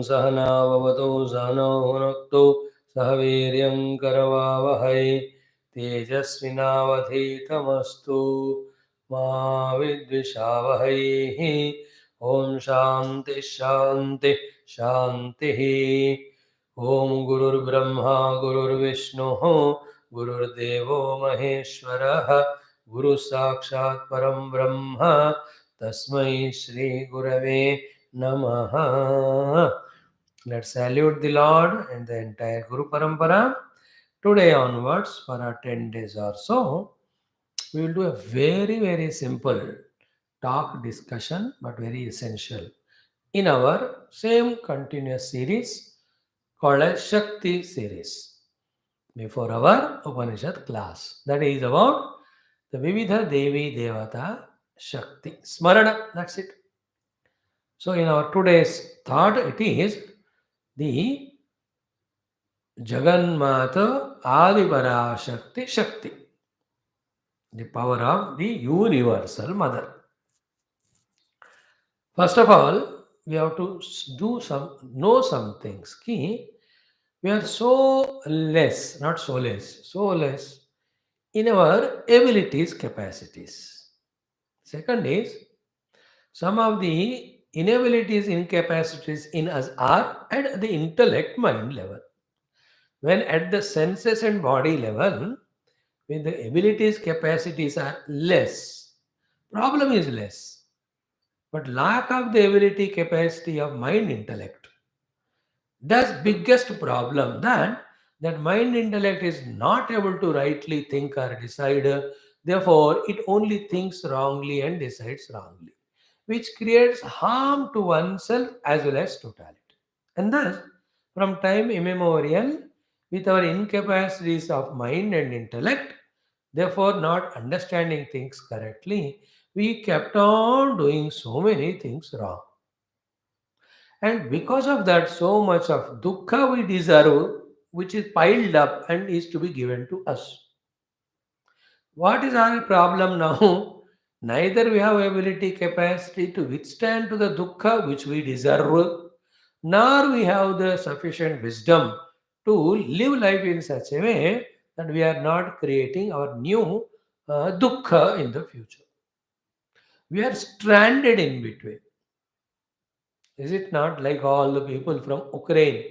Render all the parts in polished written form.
सहना भवतु सहनौ भुनक्तु सह वीर्यं करवावहै तेजस्विनावधीतमस्तु मा विद्विषावहै ॐ शान्ति शान्ति शान्तिः ॐ गुरुर्ब्रह्मा गुरुर्विष्णुः गुरुर्देवो महेश्वरः गुरु साक्षात् परं ब्रह्म तस्मै श्री गुरवे नमः. Let's salute the Lord and the entire Guru Parampara. Today onwards, for 10 days or so, we will do a very, very simple talk discussion, but very essential, in our same continuous series called as Shakthi series. Before our Upanishad class, that is about the Vividha Devi Devata Shakti Smarana. That's it. So, in our today's thought, it is the Jaganmata Adi Paraashakthi Shakti, the power of the universal mother. First of all, we have to know some things. Ki, we are so less, not so less, so less in our abilities, capacities. Second is, some of the inabilities, incapacities in us are at the intellect mind level. When at the senses and body level, when the abilities, capacities are less, problem is less. But lack of the ability, capacity of mind, intellect, does biggest problem that mind intellect is not able to rightly think or decide. Therefore, it only thinks wrongly and decides wrongly, which creates harm to oneself as well as totality. And thus, from time immemorial, with our incapacities of mind and intellect, therefore not understanding things correctly, we kept on doing so many things wrong. And because of that, so much of dukkha we deserve, which is piled up and is to be given to us. What is our problem now? Neither we have ability, capacity to withstand to the dukkha which we deserve, nor we have the sufficient wisdom to live life in such a way that we are not creating our new dukkha in the future. We are stranded in between. Is it not like all the people from Ukraine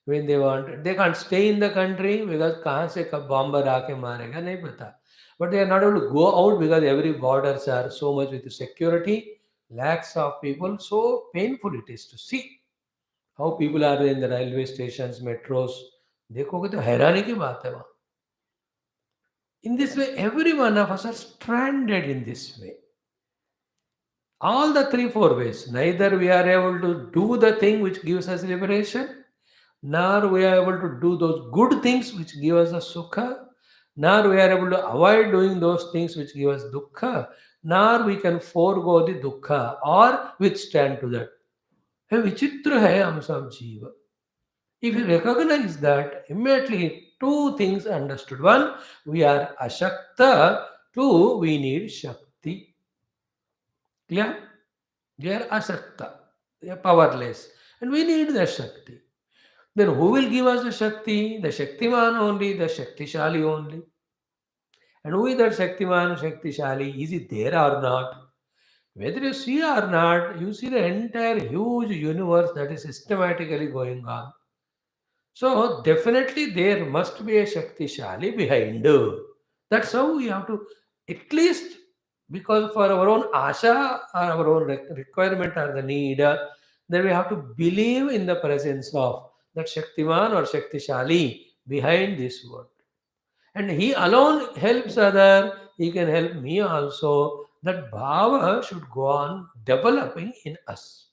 when they can't stay in the country because कहाँ से कब bomber आके मारेगा नहीं पता. But they are not able to go out because every borders are so much with security, lakhs of people. So painful it is to see how people are in the railway stations, metros. देखोगे तो हैरानी की बात है वहाँ. In this way, every one of us are stranded in this way. All the 3-4 ways, neither we are able to do the thing which gives us liberation, nor we are able to do those good things which give us the sukha, nor we are able to avoid doing those things which give us dukkha, nor we can forego the dukkha or withstand to that. Hey, vichitra hai hum sab jiva. If you recognize that, immediately two things understood. One, we are ashakta. Two, we need shakti. Clear? They are asakta. They are powerless. And we need the Shakti. Then who will give us the Shakti? The Shaktiman only, the Shaktishali only. And who is that Shaktiman, Shaktishali? Is it there or not? Whether you see or not, you see the entire huge universe that is systematically going on. So definitely there must be a Shaktishali behind. That's how we have to, at least, because for our own asha or our own requirement or the need, then we have to believe in the presence of that Shaktiman or Shaktishali behind this world. And he alone helps other, he can help me also. That bhava should go on developing in us.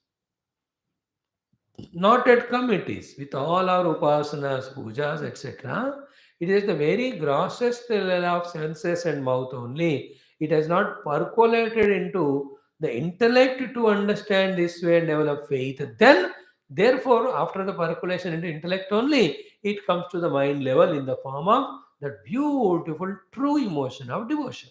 Not at committees, with all our upasanas, pujas, etc. It is the very grossest level of senses and mouth only. It has not percolated into the intellect to understand this way and develop faith. Then, therefore, after the percolation into intellect only, it comes to the mind level in the form of that beautiful true emotion of devotion.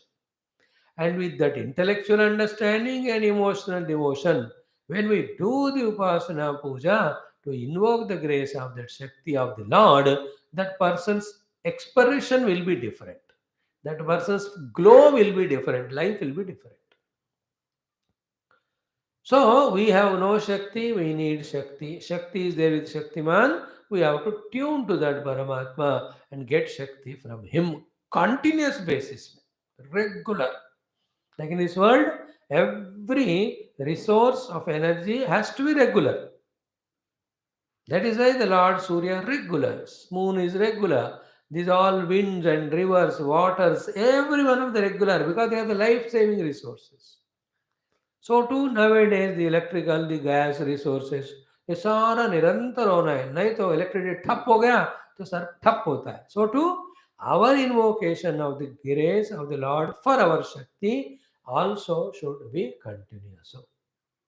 And with that intellectual understanding and emotional devotion, when we do the upasana puja, to invoke the grace of that Shakti of the Lord, that person's expression will be different. That person's glow will be different. Life will be different. So we have no Shakti, we need Shakti. Shakti is there with Shaktiman. We have to tune to that Paramatma and get Shakti from him. Continuous basis. Regular. Like in this world, every resource of energy has to be regular. That is why the Lord Surya regular, moon is regular. These all winds and rivers, waters, every one of the regular because they are the life-saving resources. So too nowadays the electrical, the gas resources, ये सारा निरंतर होना है नहीं तो electricity ठप हो गया तो सर ठप होता है. So too our invocation of the grace of the Lord for our Shakti also should be continuous.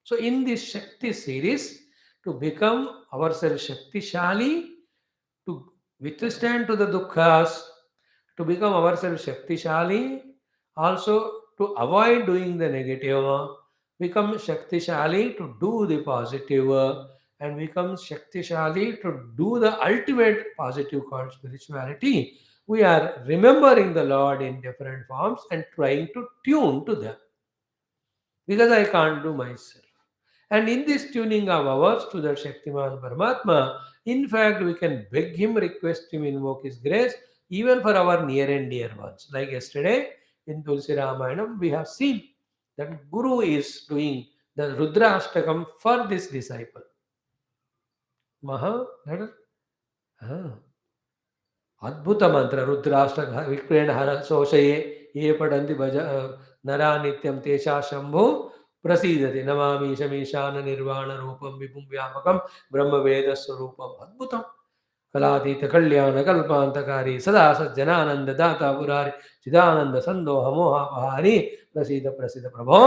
So in this Shakti series, to become ourselves Shaktishali, to withstand to the dukkhas, to become ourselves Shaktishali, also to avoid doing the negative, become Shaktishali to do the positive, and become Shaktishali to do the ultimate positive called spirituality. We are remembering the Lord in different forms and trying to tune to them because I can't do myself. And in this tuning of ours to the Shaktiman Paramatma, in fact, we can beg him, request him, invoke his grace, even for our near and dear ones. Like yesterday in Tulsi Ramayanam, we have seen that Guru is doing the Rudra Ashtakam for this disciple. Maha, let us, अद्भुत मंत्र रुद्राष्टक विक्रेण हर शोषये ये पठन्ति भज नरा नित्यं तेषा शंभो प्रसीदति नमामि शमीशान निर्वाण रूपम विभुं व्यापकं ब्रह्म वेद स्वरूपम अद्भुतम कलातीत कल्याण कल्पांतकारी सदा सज्जनानंद दाता पुरारी चिदानंद संदोह मोहापहारी प्रसीद प्रसीद प्रभो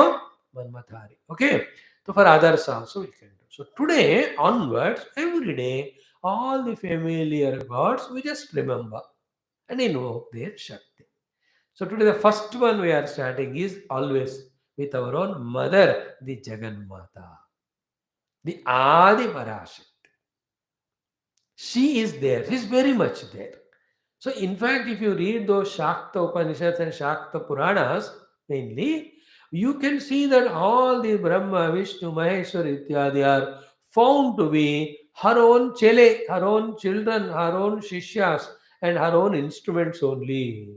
मन्मथारी. Okay, so for others also we can do. So today onwards, every day, all the familiar gods we just remember and invoke their Shakti. So today the first one we are starting is always with our own mother, the Jagan Maathaa, the Adi Paraashakthi. She is there. She is very much there. So in fact, if you read those Shakta Upanishads and Shakta Puranas, mainly, you can see that all the Brahma, Vishnu, Maheshwar Ityadi are found to be her own chele, her own children, her own shishyas, and her own instruments only.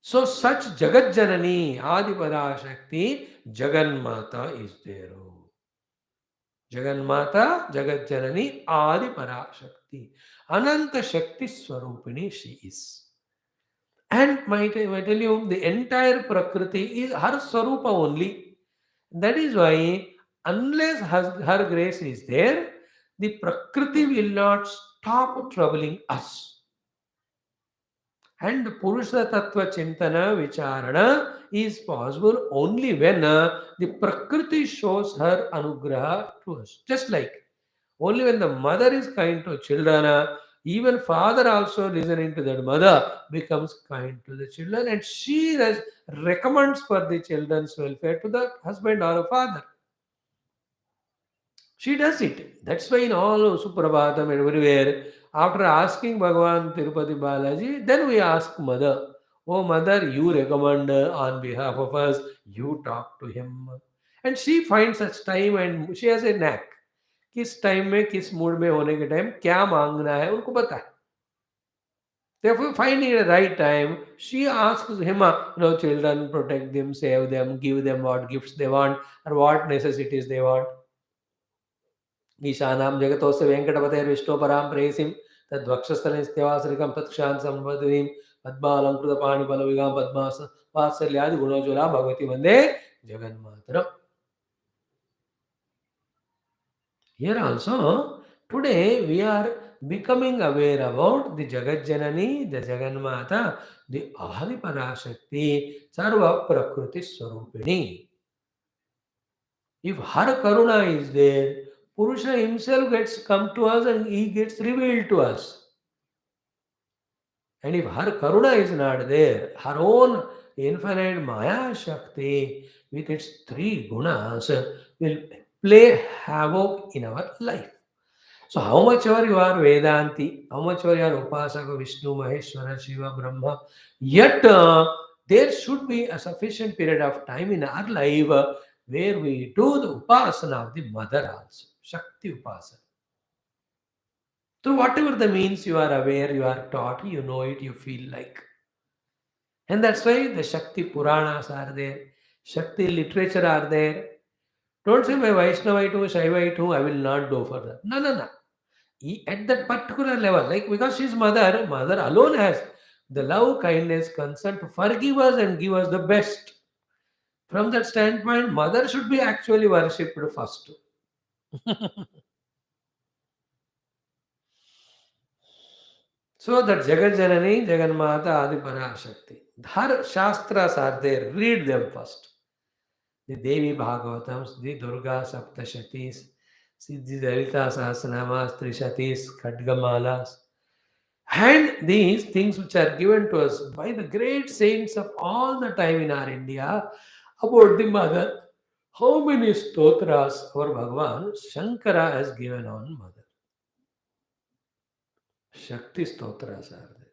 So such Jagat Janani, Adi Parashakti, Jagan Mata is there. Jagannmata, Jagat Janani, Adi Parashakti. Ananta Shakti Swarupini she is. And might I tell you, the entire Prakriti is her Swarupa only. That is why, unless her grace is there, the Prakriti will not stop troubling us. And Purusha Tattva Chintana Vicharana is possible only when the Prakriti shows her Anugraha to us. Just like only when the mother is kind to children, even father also listening to that mother becomes kind to the children and she recommends for the children's welfare to the husband or a father. She does it. That's why in all Suprabhatam and everywhere, after asking Bhagavan Tirupati Balaji, then we ask mother, oh mother, you recommend on behalf of us, you talk to him. And she finds such time and she has a knack. किस time में किस mood में होने के time क्या मांगना है उनको पता है. Therefore, finding the right time, she asks him, children, protect them, save them, give them what gifts they want or what necessities they want. ईशानां जगतोस्य वेङ्कटपतेर्विष्णो परां प्रेयसीं तद्वक्षस्थलस्त्यवासरिकं तत्क्षान् सम्पदतीं पद्मालङ्कृतपाणिबलविगां पद्मास वात्सल्यादिगुणोज्ज्वला भगवती वन्दे जगन्मातरम्. Here also, today we are becoming aware about the Jagat Janani, the Jagannmata, the Adi Parashakti, Sarva Prakriti Swarupini. If her Karuna is there, Purusha himself gets come to us and he gets revealed to us. And if her Karuna is not there, her own infinite Maya Shakti with its three gunas will play havoc in our life. So, how much ever you are Vedanti, how much ever you are Upasaka, Vishnu, Maheshwara, Shiva, Brahma, yet there should be a sufficient period of time in our life where we do the Upasana of the mother also, Shakti Upasana. Through whatever the means you are aware, you are taught, you know it, you feel like. And that's why the Shakti Puranas are there, Shakti literature are there. Don't say my Vaishnavite, Shaivite, I will not do for that. No, no, no. At that particular level, like because she's mother, mother alone has the love, kindness, concern to forgive us and give us the best. From that standpoint, mother should be actually worshipped first. So that Jagat Janani, Jagan Maathaa, Adi Paraashakti. Her Shastras are there. Read them first. The Devi Bhagavatams, the Durga Saptashatis, the Dalita Sahasranamas, Trishatis, Khadgamalas. And these things which are given to us by the great saints of all the time in our India about the mother. How many stotras our Bhagavan Shankara has given on mother? Shakti stotras are there.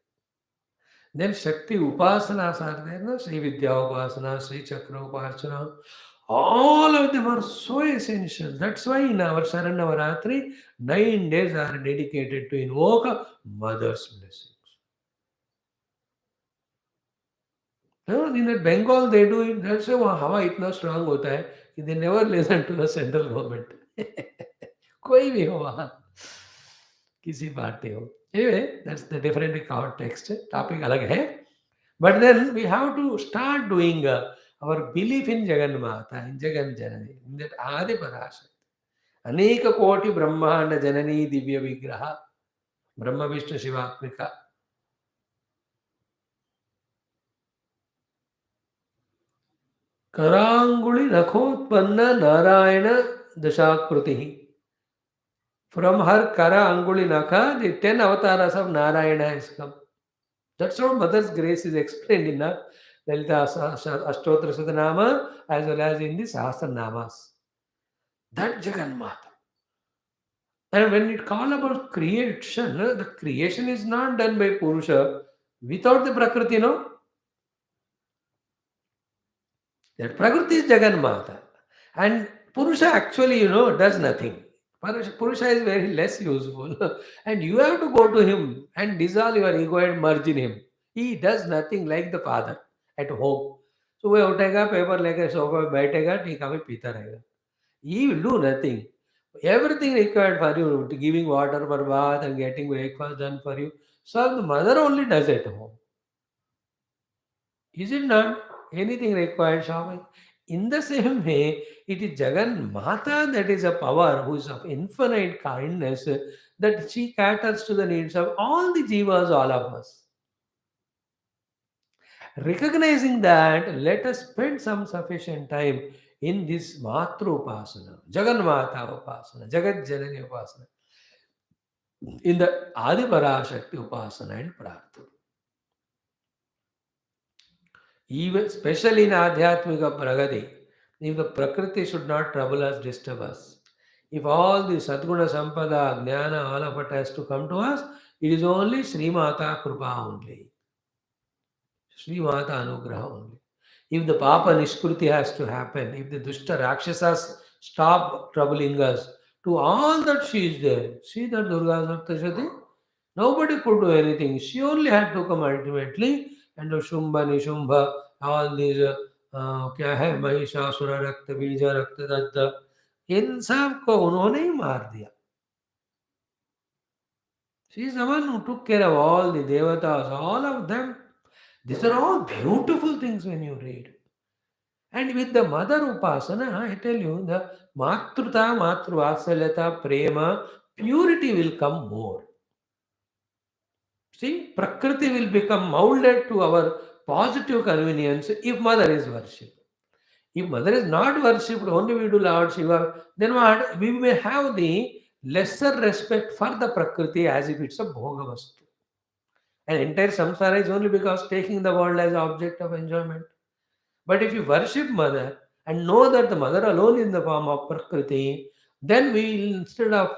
Then Shakti Upasanas are there, no? Sri Vidya Upasana, Sri Chakra Upasana. All of them are so essential. That's why in our Sharanavaratri, 9 days are dedicated to invoke mother's blessings. No, in that Bengal they do it. That's why हवा इतना strong होता है कि they never listen to the central government. कोई भी हो वहाँ, किसी पार्टी हो. Anyway, that's the different context. Topic अलग है. But then we have to start doing our belief in Jagan Mata, in Jagan Janani, in that Adi Paraashakti. Aneka Koti Brahmanda Janani Divya Vigraha, Brahma Vishnu Shivatmika. Karanguli Nakhotpanna Narayana Dashakrutihi. From her Kara Anguli Nakha, the 10 avatars of Narayana has come. That's how Mother's grace is explained in the Lalita Ashtotra Sudanama as well as in the Sahasra Namas. That Jagan Mata. And when it call about creation, the creation is not done by Purusha without the Prakriti, no? That Prakriti is Jagan Mata. And Purusha actually, does nothing. Purusha is very less useful. And you have to go to him and dissolve your ego and merge in him. He does nothing like the father at home. So वह उठेगा paper लेकर sofa पे बैठेगा tea coffee पीता रहेगा. He will do nothing. Everything required for you, giving water for bath and getting breakfast done for you. So the mother only does at home. Is it not? Anything required Swami? In the same way, it is Jagan Mata that is a power who is of infinite kindness that she caters to the needs of all the jivas, all of us. Recognizing that, let us spend some sufficient time in this Matru Upasana, Jagan Mata Upasana, Jagat Janani Upasana, in the Adi Paraashakti Upasana and Prarthana. Even especially in Adhyatmika Pragati, if the Prakriti should not trouble us, disturb us. If all the Sadguna Sampada, Jnana, all of it has to come to us, it is only Sri Mata Krupa only. Sri Mata Anugraha only. If the Papa Nishkruti has to happen, if the Dushta Rakshasas stop troubling us, to all that she is there. See that Durga Saptashati? Nobody could do anything. She only had to come ultimately, and the Shumba, Nishumba, all these, क्या है महिषासुर रक्त बीज रक्त दत्त इन सब को उन्होंने ही मार दिया. She is the one who took care of all the devatas, all of them. These are all beautiful things when you read. And with the mother upasana, I tell you, the matruta, matruvasalyata, prema, purity will come more. See, Prakriti will become molded to our positive convenience if mother is worshipped. If mother is not worshipped, only we do Lord Shiva, then what? We may have the lesser respect for the Prakriti as if it's a Bhogavastu. And entire samsara is only because taking the world as object of enjoyment. But if you worship mother, and know that the mother alone is in the form of Prakriti, then we, instead of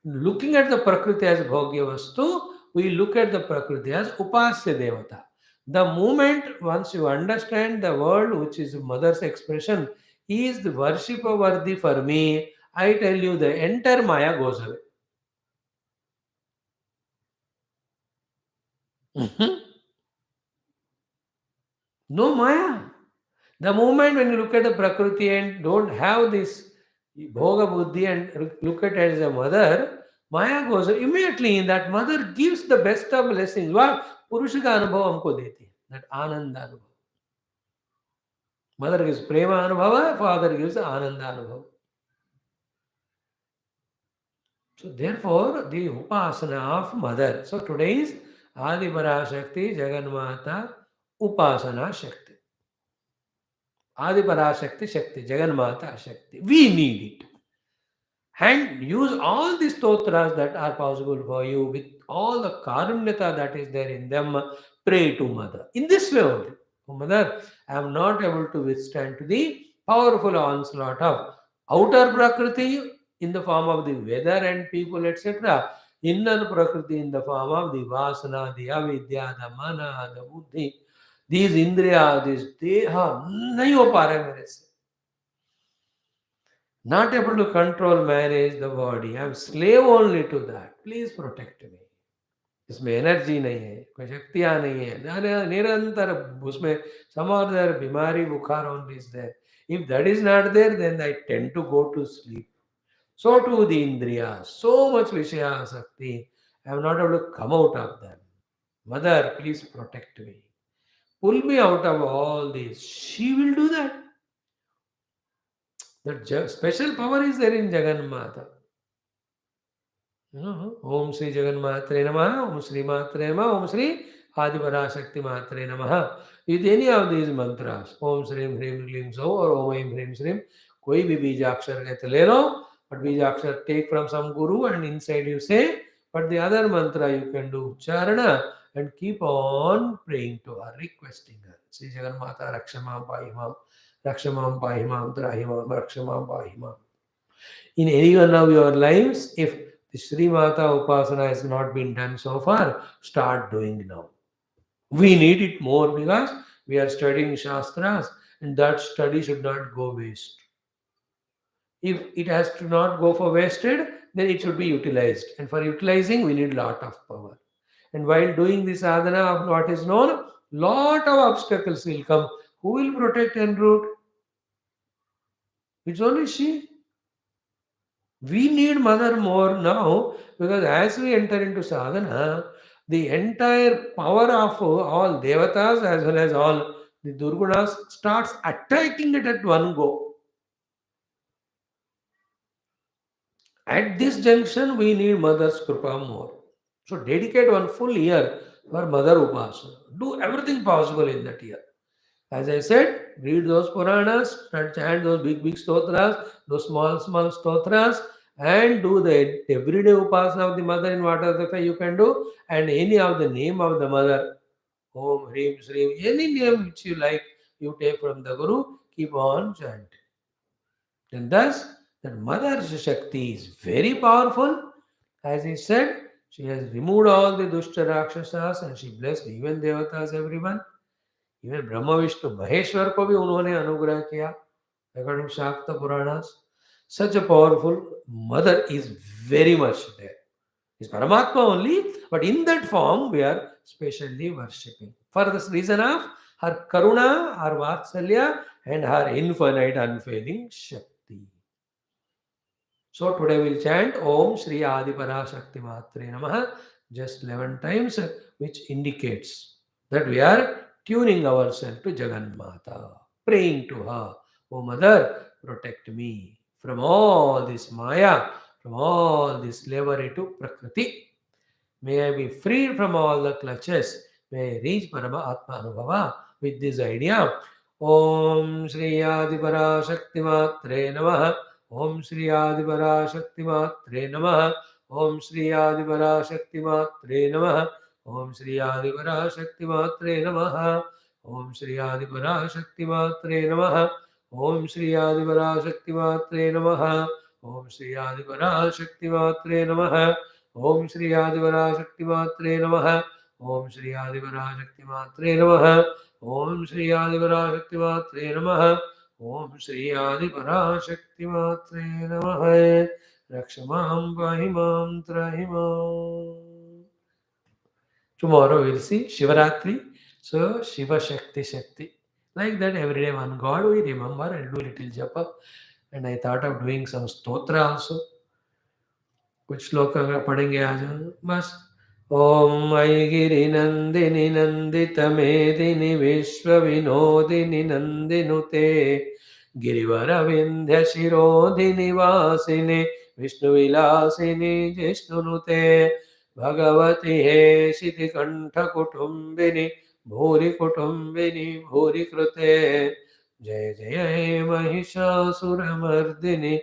looking at the Prakriti as Bhogya Vastu, we look at the Prakriti as Upasya Devata. The moment once you understand the word which is mother's expression is the worship worthy for me, I tell you the entire Maya goes away. Mhm. No Maya. The moment when you look at the Prakriti and don't have this Bhoga Buddhi and look at it as a mother, Maya goes immediately in that mother gives the best of blessings. What? Purusha ka anubhav हमको देती है. That Ananda anubhav. Mother gives Prema anubhava, father gives Ananda anubhav. So therefore, the Upasana of mother. So today is Adi Paraashakti, Jagannatha, Upasana Shakti. Adi Paraashakti Shakti, Jagannatha Shakti. We need it. And use all the stotras that are possible for you with all the karunyata that is there in them. Pray to mother in this way only. Oh, mother, I am not able to withstand to the powerful onslaught of outer prakriti in the form of the weather and people, etc. Inner prakriti in the form of the vasana, the avidya, the mana, the buddhi, these indriya, these deha, nahi ho pa rahe mere se. Not able to control, manage the body. I am slave only to that. Please protect me. इसमें energy नहीं है, कोई शक्तियाँ नहीं है, निरंतर उसमें some or other बीमारी बुखार only is there. If that is not there, then I tend to go to sleep. So too the indriyas, so much Vishaya Shakti, I am not able to come out of them. Mother, please protect me. Pull me out of all this. She will do that. That special power is there in Jagannatha. Om Sri Jagannatha Namaha, Om Sri Matre Namaha, Om Sri Adiparashakti Matre Namaha. With any of these mantras, Om Srim Hrim Glim So or Om Aim Hrim Srim, कोई भी बीजाक्षर कहते ले लो, but बीजाक्षर take from some guru and inside you say, but the other mantra you can do Charana and keep on praying to her, requesting her. Sri Jagannatha Rakshamam Pahimam, Rakshamam Pahimam, Trahimam, Rakshamam Pahimam. In any one of your lives, if the Sri Mata Upasana has not been done so far, start doing now. We need it more because we are studying Shastras and that study should not go waste. If it has to not go for wasted, then it should be utilized. And for utilizing, we need lot of power. And while doing this sadhana of what is known, lot of obstacles will come. Who will protect and root? It's only she. We need mother more now because as we enter into sadhana, the entire power of all devatas as well as all the durgunas starts attacking it at one go. At this junction, we need mother's kripa more. So dedicate one full year for mother upasana. Do everything possible in that year. As I said, read those Puranas, and chant those big stotras, those small stotras, and do the everyday upasana of the mother in whatever the way you can do, and any of the name of the mother, Om, Hrim, Srim, any name which you like, you take from the Guru, keep on chanting. And thus, that Mother Shakti is very powerful. As he said, she has removed all the Dushta Rakshasas and she blessed even Devatas, everyone. Even Brahma Vishnu Maheshwar को भी उन्होंने अनुग्रह किया according to Shakta Puranas. Such a powerful mother is very much there. It's Paramatma only, but in that form we are specially worshipping. For this reason of her Karuna, her Vatsalya, and her infinite unfailing Shakti. So today we'll chant Om Shri Adi Paraashakti Matre Namaha just 11 times, which indicates that we are tuning ourselves to Jagannatha, praying to her, Oh Mother, protect me from all this Maya, from all this slavery to Prakriti. May I be freed from all the clutches. May I reach Parama Atma Anubhava with this idea. Om Shri Adi Parashakti Matre Namaha. Om Shri Adi Parashakti Matre Namaha. Om Shri Adi Parashakti Matre Namaha. Om Shri Adi Parashakti Matre Namaha. Om Shri Adi Parashakti Matre Namaha. Om Shri Adivara Matre Namaha. Om Shri Adivara Matre Namaha. Om Shri Adivara Matre Namaha. Om Shri Adivara Matre Namaha. Om Shri Adivara Matre Namaha. Om Shri Adivara Matre Namaha. Rakshamam Vahimam Trahimam. Tomorrow we'll see Shivaratri. So Shiva Shakti Shakti. Like that every day one God we remember and do little japa. And I thought of doing some stotra also. कुछ श्लोक अगर पढ़ेंगे आज बस. ओम मयि गिरि नंदिनि नंदित मेदिनि विश्व विनोदिनि नंदिनुते गिरिवर विंध्य शिरोधिनि वासिनि विष्णु विलासिनि जिष्णुनुते भगवति हेशिति कंठ कुटुंबिनि भूरि कुटुंबिनि भूरि कृते जय जय हे महिषासुरमर्दिनि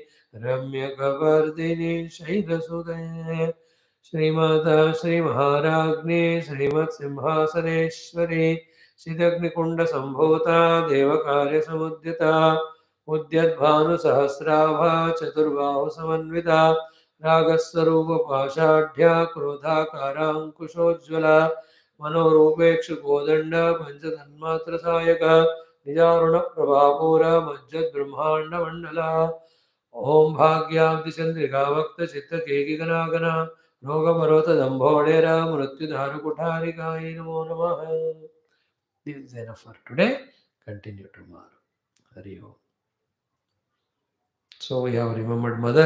रम्यकवर्दिनि शैलसुते श्रीमाता श्रीमहाराज्ञी श्रीमत्सिंहासनेश्वरी श्रीदग्निकुण्डसम्भूता देवकार्यसमुद्यता उद्यद्भानुसहस्राभा चतुर्बाहुसमन्विता रागस्वरूपपाषाढ्या क्रोधाकाराङ्कुशोज्ज्वला मनोरूपेक्षुकोदण्ड पञ्चतन्मात्रसायका निजारुणप्रभापूर मज्जद्ब्रह्माण्डमण्डला ओम भाग्याब्धिचंद्रिका वक्त चित्त केकि गणागना रोग दंभोडेर मृत्युधारु कुठारिकाय नमो नमः. This is enough for today. Continue tomorrow. Hari Om. So we have remembered Mother.